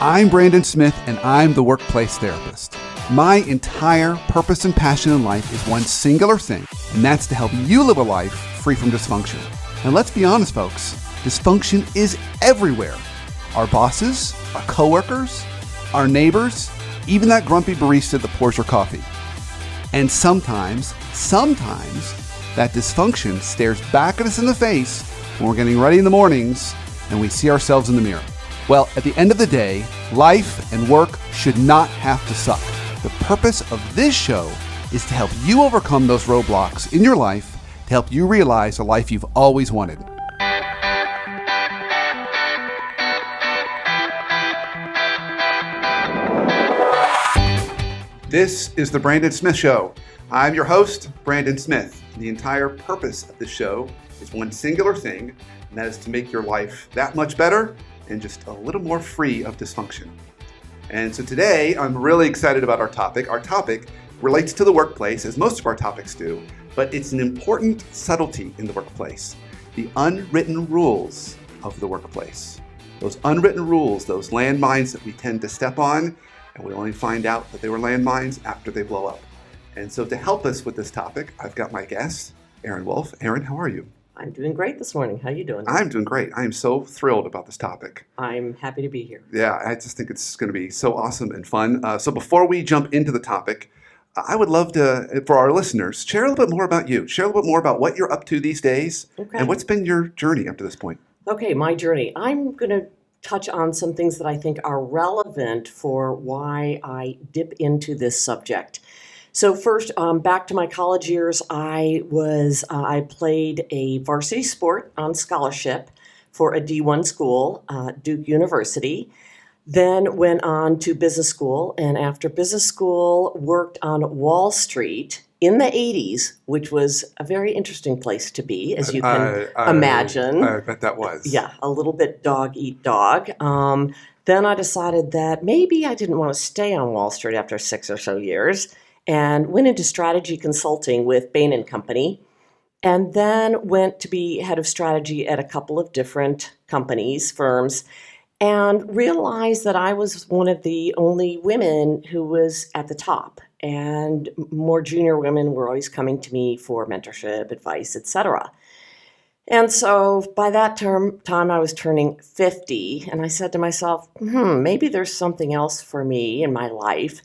I'm Brandon Smith, and I'm the workplace therapist. My entire purpose and passion in life is one singular thing, and that's to help you live a life free from dysfunction. And let's be honest, folks, dysfunction is everywhere. Our bosses, our coworkers, our neighbors, even that grumpy barista that pours your coffee. And sometimes, that dysfunction stares back at us in the face when we're getting ready in the mornings and we see ourselves in the mirror. Well, at the end of the day, life and work should not have to suck. The purpose of this show is to help you overcome those roadblocks in your life to help you realize the life you've always wanted. This is the Brandon Smith Show. I'm your host, Brandon Smith. The entire purpose of this show is one singular thing, and that is to make your life that much better and just a little more free of dysfunction. And so today, I'm really excited about our topic. Our topic relates to the workplace, as most of our topics do, but it's an important subtlety in the workplace, the unwritten rules of the workplace. Those unwritten rules, those landmines that we tend to step on, and we only find out that they were landmines after they blow up. And so to help us with this topic, I've got my guest, Erin Wolf. Erin, how are you? I'm doing great this morning. How are you doing? I'm doing great. I am so thrilled about this topic. I'm happy to be here. Yeah, I just think it's going to be so awesome and fun. So before we jump into the topic, I would love to, for our listeners, share a little bit more about you. Share a little bit more about what you're up to these days and what's been your journey up to this point. Okay, my journey. I'm going to touch on some things that I think are relevant for why I dip into this subject. So first, back to my college years, I played a varsity sport on scholarship for a D1 school, Duke University. Then went on to business school, and after business school, worked on Wall Street in the 80s, which was a very interesting place to be, as you can imagine. I bet that was. Yeah, a little bit dog eat dog. Then I decided that maybe I didn't want to stay on Wall Street after 6 or so years, and went into strategy consulting with Bain & Company, and then went to be head of strategy at a couple of different companies, firms, and realized that I was one of the only women who was at the top, and more junior women were always coming to me for mentorship, advice, etc. And so by that time I was turning 50, and I said to myself, maybe there's something else for me in my life.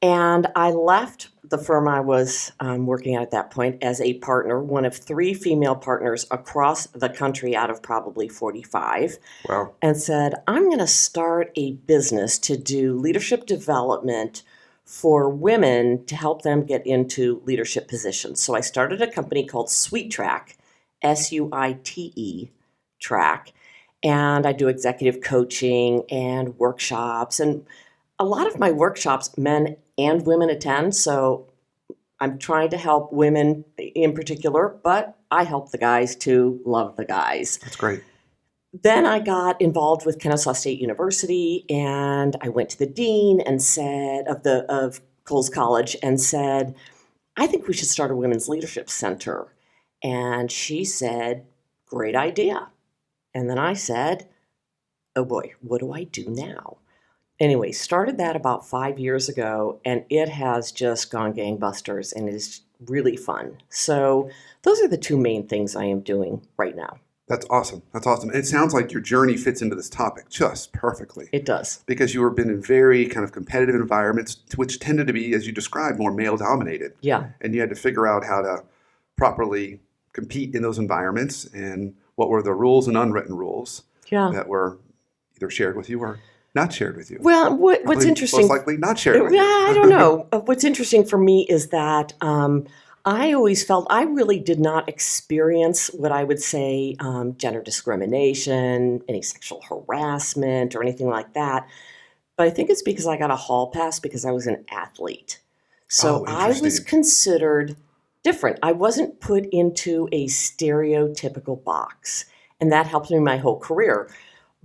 And I left the firm I was working at that point as a partner, one of 3 female partners across the country out of probably 45. Wow. And said, I'm going to start a business to do leadership development for women to help them get into leadership positions. So I started a company called Sweet Track, SUITE Track, and I do executive coaching and workshops, and a lot of my workshops, men and women attend, so I'm trying to help women in particular, but I help the guys too, love the guys. That's great. Then I got involved with Kennesaw State University, and I went to the dean and said, of Coles College, and said, I think we should start a women's leadership center. And she said, great idea. And then I said, oh boy, what do I do now? Anyway, started that about 5 years ago, and it has just gone gangbusters, and it is really fun. So those are the 2 main things I am doing right now. That's awesome. That's awesome. It sounds like your journey fits into this topic just perfectly. It does. Because you have been in very kind of competitive environments, which tended to be, as you described, more male-dominated. Yeah. And you had to figure out how to properly compete in those environments, and what were the rules and unwritten rules that were either shared with you or not shared with you. Well, what's interesting... Most likely not shared with you. I don't know. What's interesting for me is that I always felt I really did not experience what I would say gender discrimination, any sexual harassment or anything like that. But I think it's because I got a hall pass because I was an athlete. So I was considered different. I wasn't put into a stereotypical box. And that helped me my whole career.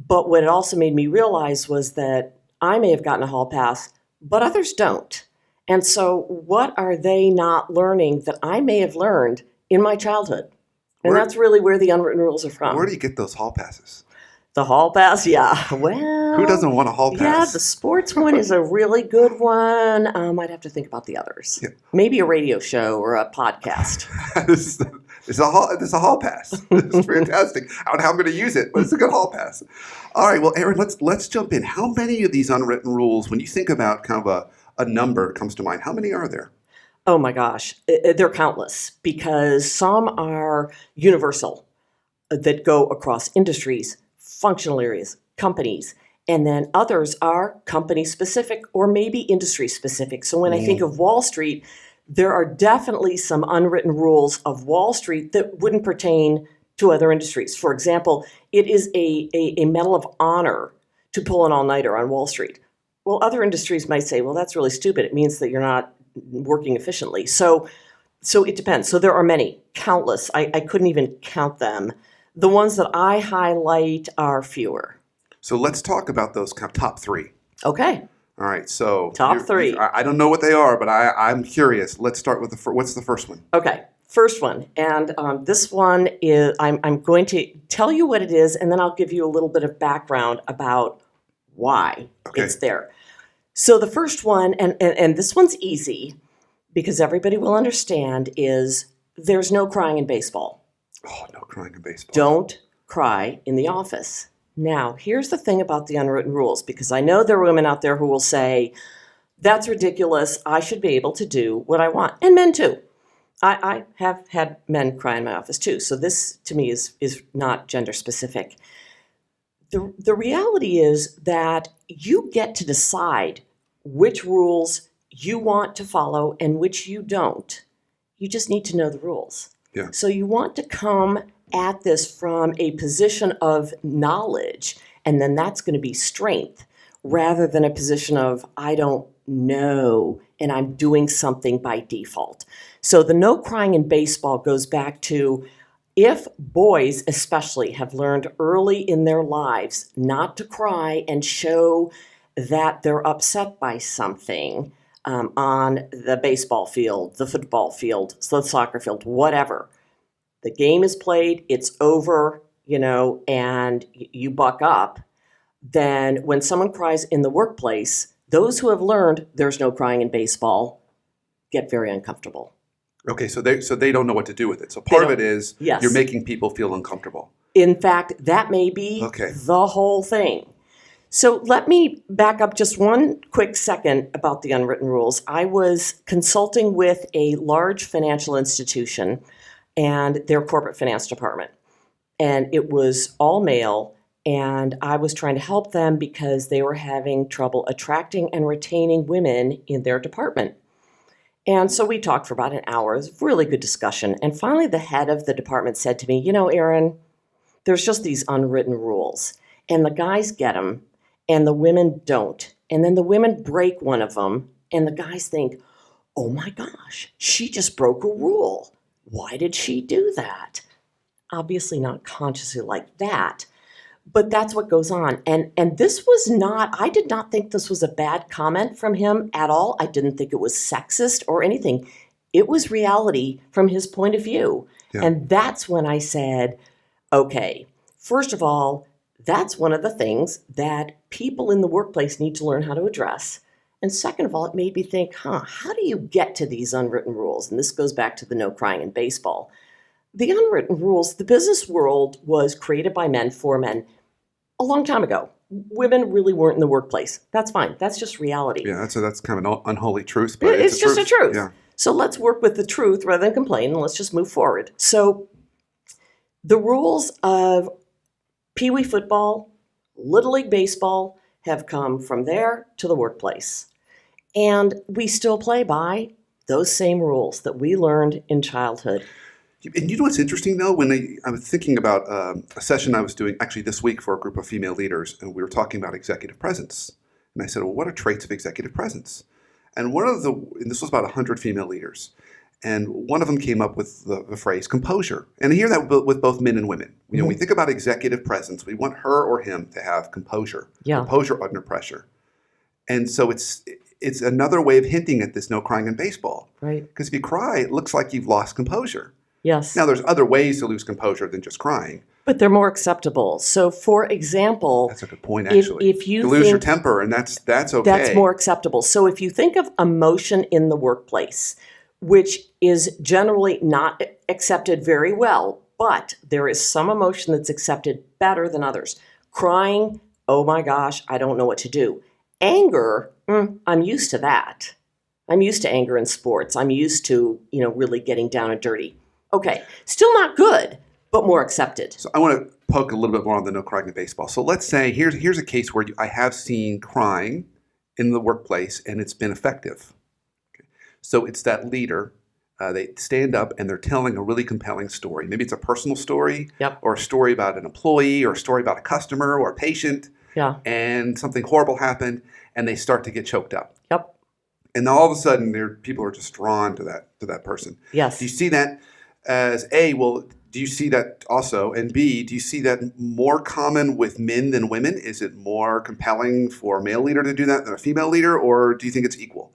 But what it also made me realize was that I may have gotten a hall pass, but others don't. And so what are they not learning that I may have learned in my childhood? And that's really where the unwritten rules are from. Where do you get those hall passes? The hall pass, yeah. Well, Who doesn't want a hall yeah, pass? the sports one is a really good one. I'd have to think about the others. Yeah. Maybe a radio show or a podcast. this is a hall pass. This is fantastic. I don't know how I'm going to use it, but it's a good hall pass. All right, well, Erin, let's jump in. How many of these unwritten rules, when you think about kind of a number comes to mind, how many are there? Oh my gosh, they're countless because some are universal that go across industries, functional areas, companies, and then others are company specific or maybe industry specific. So when I think of Wall Street, there are definitely some unwritten rules of Wall Street that wouldn't pertain to other industries. For example, it is a medal of honor to pull an all-nighter on Wall Street. Well, other industries might say, well, that's really stupid. It means that you're not working efficiently. So it depends. So there are many, countless. I couldn't even count them. The ones that I highlight are fewer. So let's talk about those kind of top three. Okay. All right, so Top three. I don't know what they are, but I'm curious. Let's start with what's the first one? Okay. First one. And this one is, I'm going to tell you what it is, and then I'll give you a little bit of background about why it's there. So the first one, and this one's easy because everybody will understand, is there's no crying in baseball. Oh, no crying in baseball. Don't cry in the office. Now, here's the thing about the unwritten rules, because I know there are women out there who will say, that's ridiculous. I should be able to do what I want. And men too. I have had men cry in my office too. So this to me is not gender specific. The reality is that you get to decide which rules you want to follow and which you don't. You just need to know the rules. Yeah. So you want to come at this from a position of knowledge, and then that's going to be strength, rather than a position of, I don't know, and I'm doing something by default. So the no crying in baseball goes back to, if boys especially have learned early in their lives not to cry and show that they're upset by something on the baseball field, the football field, the soccer field, whatever. The game is played, it's over, and you buck up. Then when someone cries in the workplace, those who have learned there's no crying in baseball get very uncomfortable. Okay, so they don't know what to do with it. So part of it is you're making people feel uncomfortable. In fact, that may be the whole thing. So let me back up just one quick second about the unwritten rules. I was consulting with a large financial institution and their corporate finance department. And it was all male, and I was trying to help them because they were having trouble attracting and retaining women in their department. And so we talked for about an hour. It was a really good discussion. And finally, the head of the department said to me, Erin, there's just these unwritten rules. And the guys get them, and the women don't. And then the women break one of them, and the guys think, oh my gosh, she just broke a rule. Why did she do that? Obviously not consciously like that, but that's what goes on. And this was not, I did not think this was a bad comment from him at all. I didn't think it was sexist or anything. It was reality from his point of view. Yeah. And that's when I said, okay, first of all, that's one of the things that people in the workplace need to learn how to address. And second of all, it made me think, how do you get to these unwritten rules? And this goes back to the no crying in baseball. The unwritten rules, the business world was created by men for men a long time ago. Women really weren't in the workplace. That's fine. That's just reality. Yeah, that's kind of an unholy truth. But it's just a truth. Yeah. So let's work with the truth rather than complain, and let's just move forward. So the rules of Pee Wee football, Little League baseball have come from there to the workplace. And we still play by those same rules that we learned in childhood. And you know what's interesting, though? When I was thinking about a session I was doing actually this week for a group of female leaders, and we were talking about executive presence. And I said, well, what are traits of executive presence? And and this was about 100 female leaders. And one of them came up with the phrase composure. And I hear that with both men and women. When we think about executive presence, we want her or him to have composure. Yeah. Composure under pressure. And so it's another way of hinting at this no crying in baseball. Right. Because if you cry, it looks like you've lost composure. Yes. Now, there's other ways to lose composure than just crying. But they're more acceptable. So, for example, That's a good point, actually. if you lose your think temper, and that's okay. that's more acceptable. So, if you think of emotion in the workplace, which is generally not accepted very well, but there is some emotion that's accepted better than others. Crying, oh my gosh, I don't know what to do. Anger, I'm used to that. I'm used to anger in sports. I'm used to, really getting down and dirty. Okay, still not good, but more accepted. So I want to poke a little bit more on the no crying in baseball. So let's say here's a case where I have seen crying in the workplace and it's been effective. Okay. So it's that leader. They stand up and they're telling a really compelling story. Maybe it's a personal story, or a story about an employee, or a story about a customer or a patient. Yeah. And something horrible happened, and they start to get choked up. Yep. And all of a sudden, people are just drawn to that person. Yes. Do you see that as A? Well, do you see that also? And B, do you see that more common with men than women? Is it more compelling for a male leader to do that than a female leader, or do you think it's equal?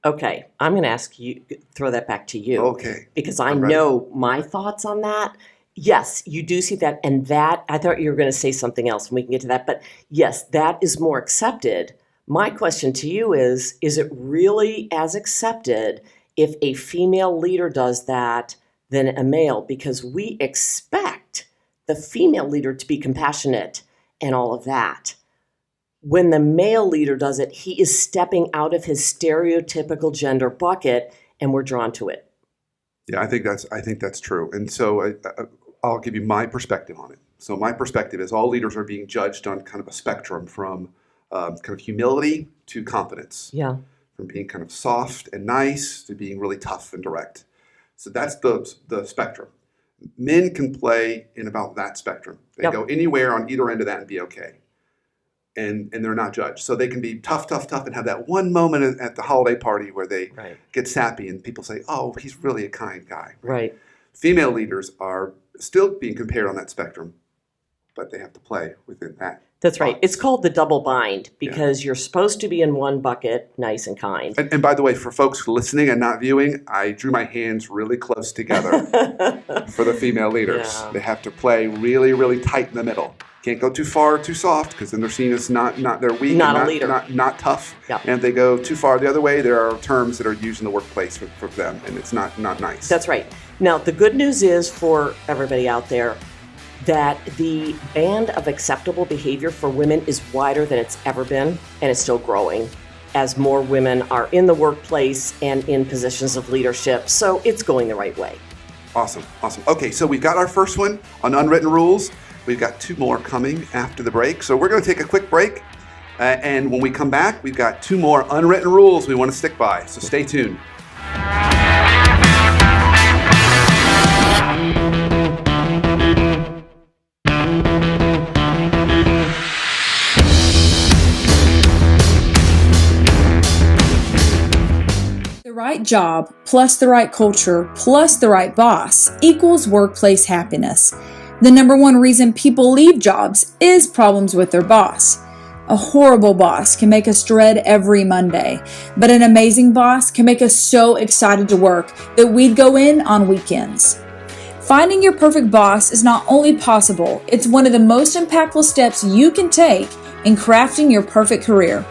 Okay, I'm going to throw that back to you. Okay. Because I know my thoughts on that. Yes, you do see that. And that, I thought you were going to say something else, and we can get to that. But yes, that is more accepted. My question to you is it really as accepted if a female leader does that than a male? Because we expect the female leader to be compassionate and all of that. When the male leader does it, he is stepping out of his stereotypical gender bucket, and we're drawn to it. Yeah, I think that's true. And so I'll give you my perspective on it. So my perspective is all leaders are being judged on kind of a spectrum from kind of humility to confidence. Yeah. From being kind of soft and nice to being really tough and direct. So that's the spectrum. Men can play in about that spectrum. They go anywhere on either end of that and be okay. And they're not judged. So they can be tough, and have that one moment at the holiday party where they get sappy and people say, oh, he's really a kind guy. Right. Female leaders are still being compared on that spectrum, but they have to play within that. That's right. It's called the double bind because you're supposed to be in one bucket, nice and kind. And by the way, for folks listening and not viewing, I drew my hands really close together for the female leaders. Yeah. They have to play really, really tight in the middle. Can't go too far or too soft because then they're seen as not they're weak, not a leader, not tough. Yep. And if they go too far the other way, there are terms that are used in the workplace for them, and it's not nice. That's right. Now the good news is for everybody out there that the band of acceptable behavior for women is wider than it's ever been, and it's still growing as more women are in the workplace and in positions of leadership. So it's going the right way. Awesome. Okay, so we've got our first one on unwritten rules. We've got two more coming after the break. So we're going to take a quick break. And when we come back, we've got two more unwritten rules we want to stick by. So stay tuned. The right job plus the right culture plus the right boss equals workplace happiness. The number one reason people leave jobs is problems with their boss. A horrible boss can make us dread every Monday, but an amazing boss can make us so excited to work that we'd go in on weekends. Finding your perfect boss is not only possible, it's one of the most impactful steps you can take in crafting your perfect career.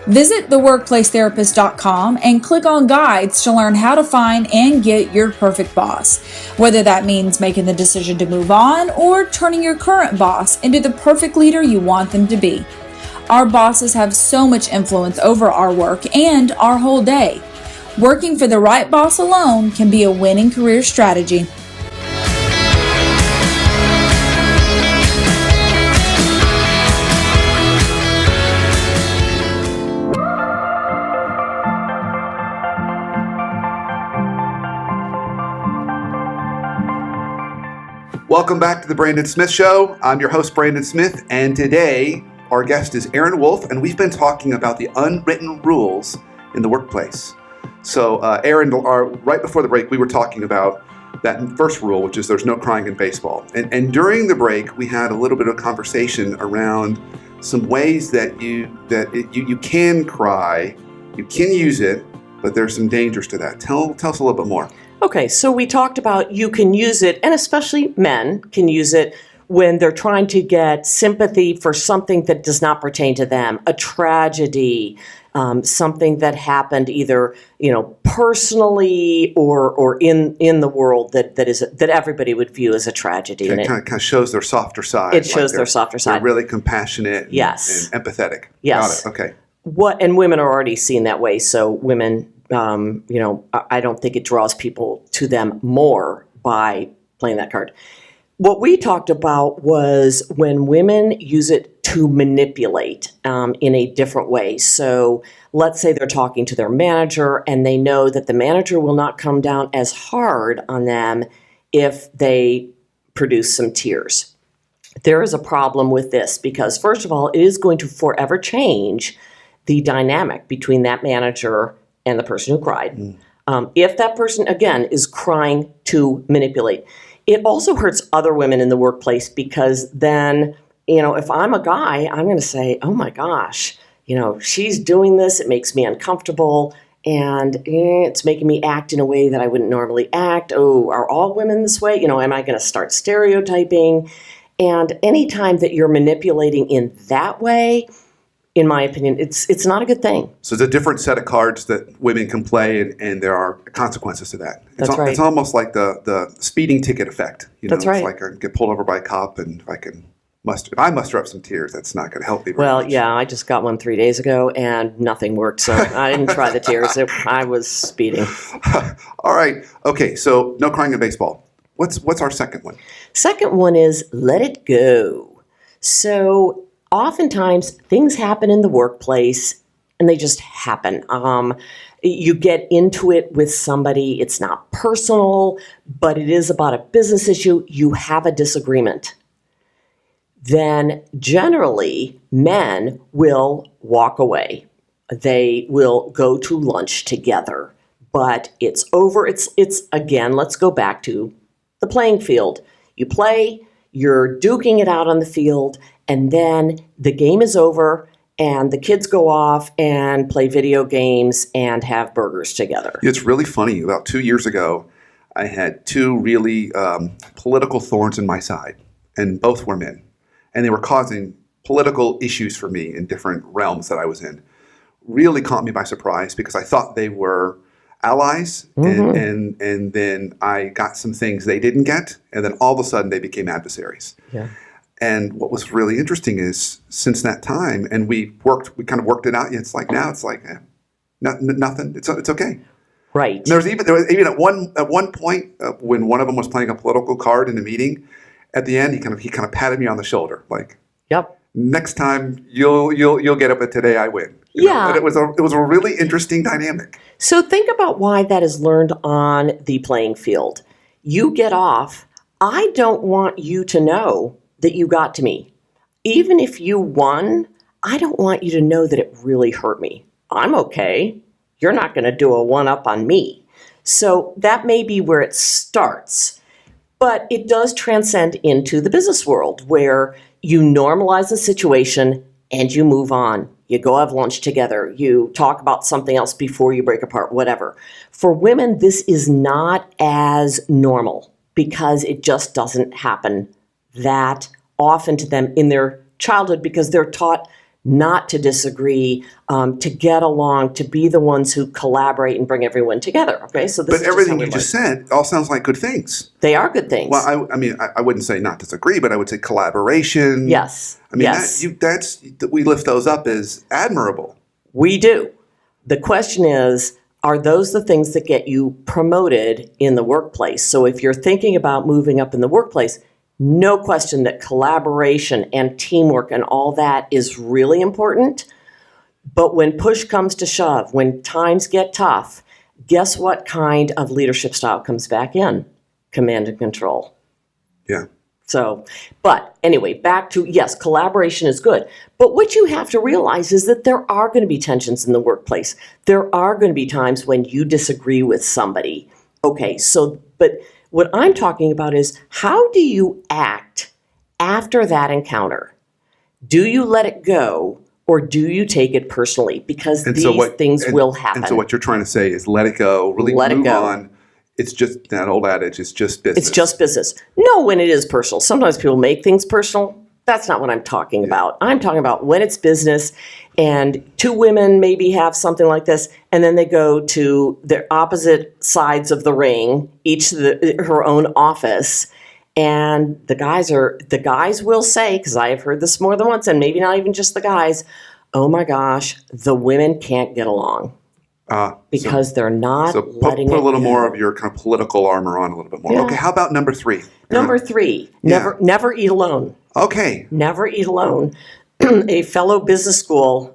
Visit theworkplacetherapist.com and click on guides to learn how to find and get your perfect boss, whether that means making the decision to move on or turning your current boss into the perfect leader you want them to be. Our bosses have so much influence over our work and our whole day. Working for the right boss alone can be a winning career strategy. Welcome back to the Brandon Smith Show. I'm your host, Brandon Smith, and today our guest is Erin Wolf, and we've been talking about the unwritten rules in the workplace. So, Erin, right before the break, we were talking about that first rule, which is there's no crying in baseball. And during the break, we had a little bit of conversation around some ways that you can cry, you can use it, but there's some dangers to that. Tell us a little bit more. Okay, so we talked about you can use it, and especially men can use it when they're trying to get sympathy for something that does not pertain to them, a tragedy, something that happened either, personally or in the world that everybody would view as a tragedy. It kind of shows their softer side. It shows their softer side. They're really compassionate Yes. and empathetic. Yes. Got it. Okay. And women are already seen that way. So women, I don't think it draws people to them more by playing that card. What we talked about was when women use it to manipulate in a different way. So let's say they're talking to their manager and they know that the manager will not come down as hard on them if they produce some tears. There is a problem with this because, first of all, it is going to forever change the dynamic between that manager and the person who cried. If that person, again, is crying to manipulate. It also hurts other women in the workplace because then, if I'm a guy, I'm going to say, oh my gosh, she's doing this. It makes me uncomfortable and it's making me act in a way that I wouldn't normally act. Oh, are all women this way? Am I going to start stereotyping? And anytime that you're manipulating in that way, in my opinion, it's not a good thing. So it's a different set of cards that women can play, and there are consequences to that. That's right. It's almost like the speeding ticket effect. That's right. It's like I get pulled over by a cop, and if I muster up some tears, that's not going to help me very Well, much. yeah, I just got one 3 days ago, and nothing worked, so I didn't try the tears. I was speeding. All right. Okay, so no crying in baseball. What's our second one? Second one is let it go. So oftentimes things happen in the workplace and they just happen. You get into it with somebody. It's not personal, but it is about a business issue. You have a disagreement. Then generally men will walk away. They will go to lunch together, but it's over. It's again, let's go back to the playing field. You play, you're duking it out on the field, and then the game is over and the kids go off and play video games and have burgers together. It's really funny. About 2 years ago, I had two really political thorns in my side, and both were men. And they were causing political issues for me in different realms that I was in. Really caught me by surprise because I thought they were allies, and then I got some things they didn't get, and then all of a sudden they became adversaries. Yeah. And what was really interesting is since that time, and we kind of worked it out. It's like now, nothing. It's okay. Right. And there was even at one point when one of them was playing a political card in a meeting. At the end, he kind of patted me on the shoulder, like, Yep. next time you'll get it, but today I win. Yeah. And it was a really interesting dynamic. So think about why that is learned on the playing field. You get off. I don't want you to know that you got to me. Even if you won, I don't want you to know that it really hurt me. I'm okay. You're not going to do a one-up on me. So that may be where it starts. But it does transcend into the business world where you normalize the situation and you move on. You go have lunch together. You talk about something else before you break apart, whatever. For women, this is not as normal because it just doesn't happen that often to them in their childhood because they're taught not to disagree, to get along, to be the ones who collaborate and bring everyone together. Okay, so this But is everything you just just said all sounds like good things. they are good things. Well, I wouldn't say not disagree, but I would say collaboration. Yes. I mean, yes. we lift those up as admirable. We do. The question is, are those the things that get you promoted in the workplace? So if you're thinking about moving up in the workplace, no question that collaboration and teamwork and all that is really important. But when push comes to shove, when times get tough, guess what kind of leadership style comes back in? Command and control. Yeah. So, but anyway, back to, yes, collaboration is good. But what you have to realize is that there are going to be tensions in the workplace. There are going to be times when you disagree with somebody. Okay, so, but what I'm talking about is how do you act after that encounter? Do you let it go or do you take it personally? Because things will happen. And so what you're trying to say is let it go, really Let it move go. on, It's just that old adage, it's just business. It's just business. No, when it is personal. Sometimes people make things personal. That's not what I'm talking about. I'm talking about when it's business and two women maybe have something like this, and then they go to their opposite sides of the ring, each her own office, and the guys will say, because I have heard this more than once, and maybe not even just the guys, oh my gosh, the women can't get along. Because they're not letting put a little go. more of your kind of political armor on a little bit more. Yeah. Okay, how about number 3? Number 3, never eat alone. Okay. Never eat alone. A fellow business school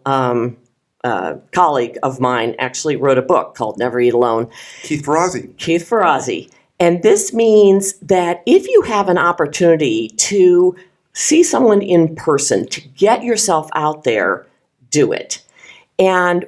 colleague of mine actually wrote a book called Never Eat Alone. Keith Ferrazzi. And this means that if you have an opportunity to see someone in person, to get yourself out there, do it. And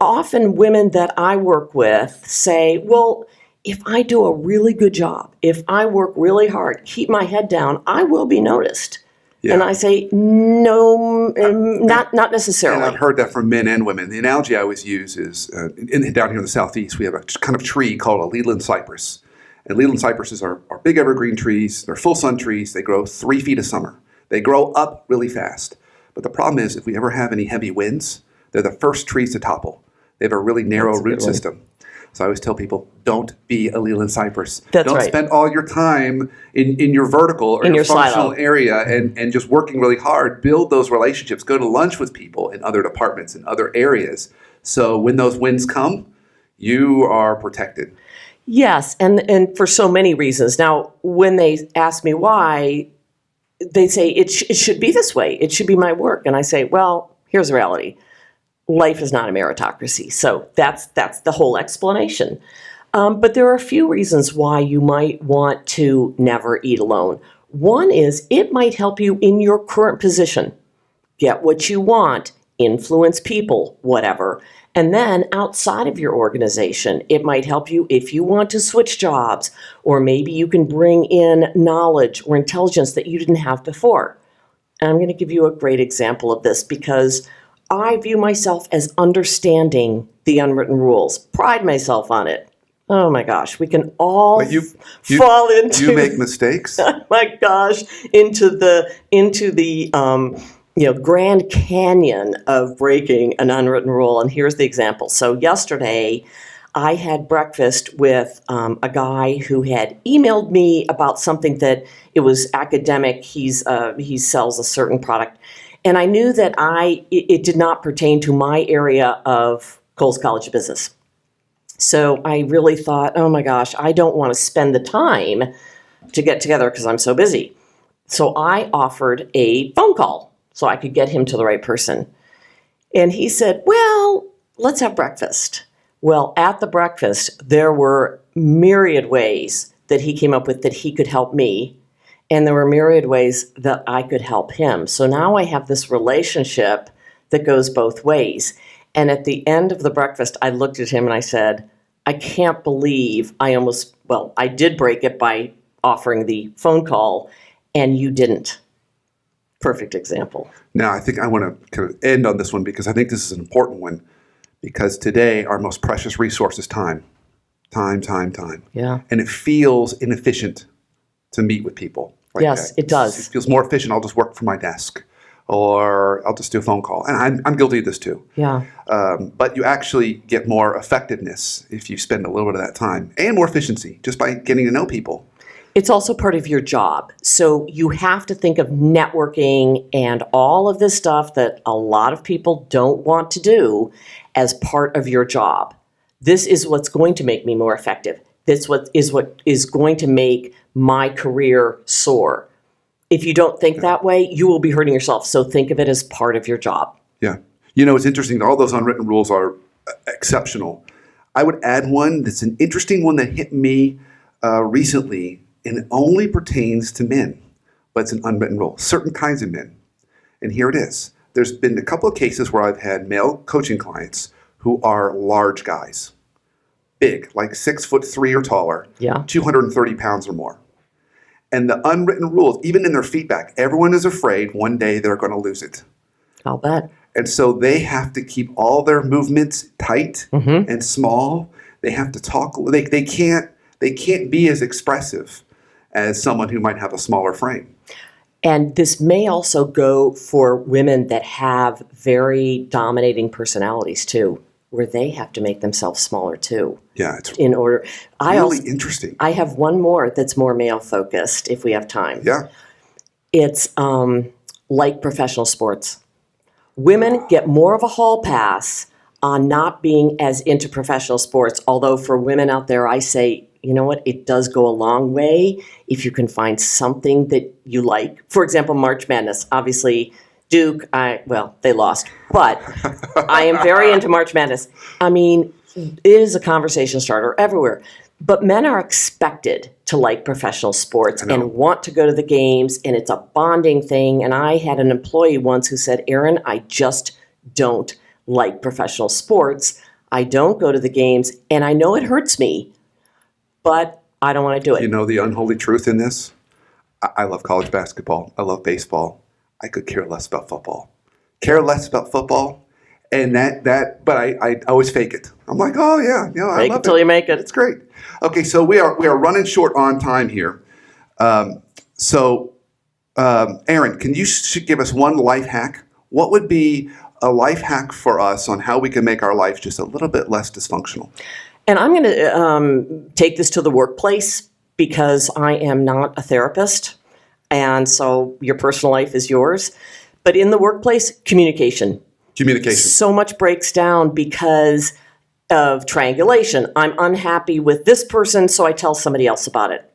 often women that I work with say, well, if I do a really good job, if I work really hard, keep my head down, I will be noticed. Yeah. And I say, no, not necessarily. And I've heard that from men and women. The analogy I always use is, down here in the Southeast, we have a kind of tree called a Leland cypress. And Leland cypresses are big evergreen trees. They're full sun trees. They grow 3 feet a summer. They grow up really fast. But the problem is, if we ever have any heavy winds, they're the first trees to topple. They have a really narrow root system. So I always tell people, don't be a Leland cypress. Don't spend all your time in your vertical or your functional area and just working really hard. Build those relationships. Go to lunch with people in other departments, in other areas. So when those winds come, you are protected. Yes, and for so many reasons. Now, when they ask me why, they say, it should be this way. It should be my work. And I say, well, here's the reality. Life is not a meritocracy. So that's the whole explanation. But there are a few reasons why you might want to never eat alone. One is it might help you in your current position. Get what you want, influence people, whatever. And then outside of your organization, it might help you if you want to switch jobs, or maybe you can bring in knowledge or intelligence that you didn't have before. And I'm going to give you a great example of this because I view myself as understanding the unwritten rules, pride myself on it. Oh my gosh, we can all fall into. You make mistakes. Oh my gosh, into the Grand Canyon of breaking an unwritten rule. And here's the example. So yesterday, I had breakfast with a guy who had emailed me about something that it was academic. He sells a certain product. And I knew that it did not pertain to my area of Coles College of Business. So I really thought, oh my gosh, I don't want to spend the time to get together because I'm so busy. So I offered a phone call so I could get him to the right person. And he said, well, let's have breakfast. Well, at the breakfast, there were myriad ways that he came up with that he could help me. And there were myriad ways that I could help him. So now I have this relationship that goes both ways. And at the end of the breakfast, I looked at him and I said, I can't believe I did break it by offering the phone call and you didn't. Perfect example. Now, I think I want to kind of end on this one because I think this is an important one because today our most precious resource is time. Time. Yeah. And it feels inefficient to meet with people like yes, that. It does. It feels more efficient. I'll just work from my desk or I'll just do a phone call. And I'm guilty of this too. Yeah. But you actually get more effectiveness if you spend a little bit of that time and more efficiency just by getting to know people. It's also part of your job. So you have to think of networking and all of this stuff that a lot of people don't want to do as part of your job. This is what's going to make me more effective. This what is going to make my career soar. If you don't think that way, you will be hurting yourself. So think of it as part of your job. Yeah. It's interesting. All those unwritten rules are exceptional. I would add one that's an interesting one that hit me recently, and it only pertains to men, but it's an unwritten rule. Certain kinds of men. And here it is. There's been a couple of cases where I've had male coaching clients who are large guys. Big, like 6'3" or taller, 230 pounds or more. And the unwritten rules, even in their feedback, everyone is afraid one day they're going to lose it. I'll bet. And so they have to keep all their movements tight and small. They have to talk. They can't They can't be as expressive as someone who might have a smaller frame. And this may also go for women that have very dominating personalities too, where they have to make themselves smaller too. Yeah, it's in order. really interesting. I have one more that's more male focused if we have time. Yeah. It's like professional sports. Women get more of a hall pass on not being as into professional sports, although for women out there, I say, you know what, it does go a long way if you can find something that you like. For example, March Madness. Obviously, Duke, they lost, but I am very into March Madness. I mean, it is a conversation starter everywhere. But men are expected to like professional sports and want to go to the games, and it's a bonding thing. And I had an employee once who said, Erin, I just don't like professional sports. I don't go to the games, and I know it hurts me, but I don't want to do it. You know the unholy truth in this? I love college basketball. I love baseball. I could care less about football. And but I always fake it. I'm like, oh yeah, I Fake love it till you make it. It's great. Okay, so we are running short on time here. Erin, can you give us one life hack? What would be a life hack for us on how we can make our life just a little bit less dysfunctional? And I'm going to take this to the workplace because I am not a therapist. And so your personal life is yours. But in the workplace, communication. So much breaks down because of triangulation. I'm unhappy with this person, so I tell somebody else about it.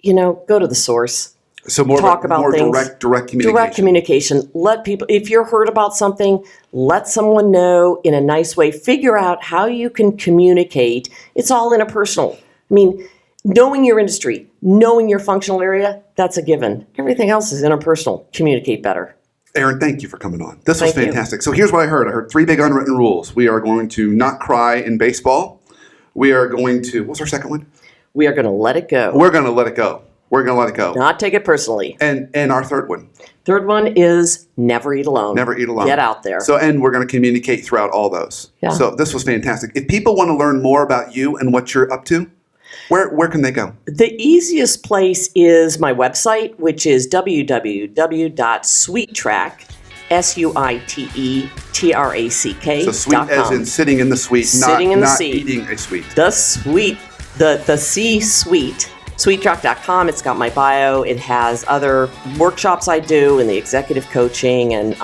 Go to the source. So more things. direct communication. Direct communication. Let people, if you're hurt about something, let someone know in a nice way. Figure out how you can communicate. It's all interpersonal. I mean, knowing your industry, knowing your functional area, that's a given. Everything else is interpersonal. Communicate better. Erin, thank you for coming on. This was Thank fantastic. So here's what I heard. I heard 3 big unwritten rules. We are going to not cry in baseball. We are going to, what's our second one? We are going to let it go. We're going to let it go. Not take it personally. And our third one? Third one is never eat alone. Never eat alone. Get out there. So, and we're going to communicate throughout all those. Yeah. So this was fantastic. If people want to learn more about you and what you're up to, where can they go? The easiest place is my website, which is www.sweettrack, SUITETRACK. So sweet as in sitting in the suite, not eating a sweet. The suite, the C-suite. Sweettrack.com. It's got my bio. It has other workshops I do and the executive coaching, and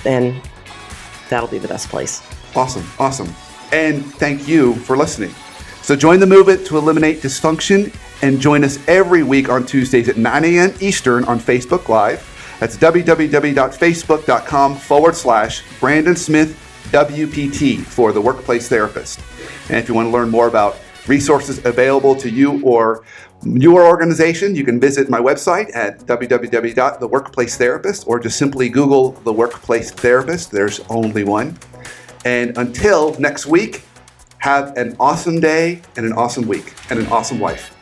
that'll be the best place. Awesome. And thank you for listening. So join the movement to eliminate dysfunction and join us every week on Tuesdays at 9 a.m. Eastern on Facebook Live. That's www.facebook.com/Brandon Smith WPT for the Workplace Therapist. And if you want to learn more about resources available to you or your organization, you can visit my website at www.theworkplacetherapist or just simply Google The Workplace Therapist. There's only one. And until next week, have an awesome day and an awesome week and an awesome life.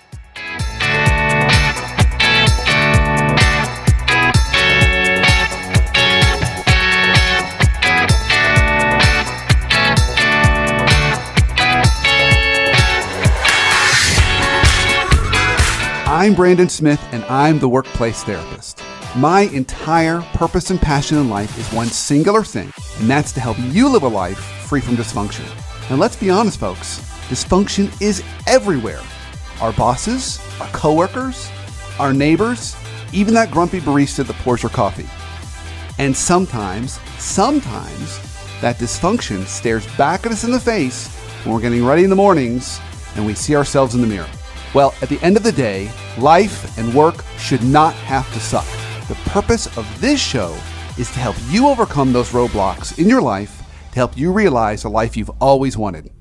I'm Brandon Smith, and I'm the Workplace Therapist. My entire purpose and passion in life is one singular thing, and that's to help you live a life free from dysfunction. And let's be honest, folks, dysfunction is everywhere. Our bosses, our coworkers, our neighbors, even that grumpy barista that pours your coffee. And sometimes, that dysfunction stares back at us in the face when we're getting ready in the mornings and we see ourselves in the mirror. Well, at the end of the day, life and work should not have to suck. The purpose of this show is to help you overcome those roadblocks in your life to help you realize the life you've always wanted.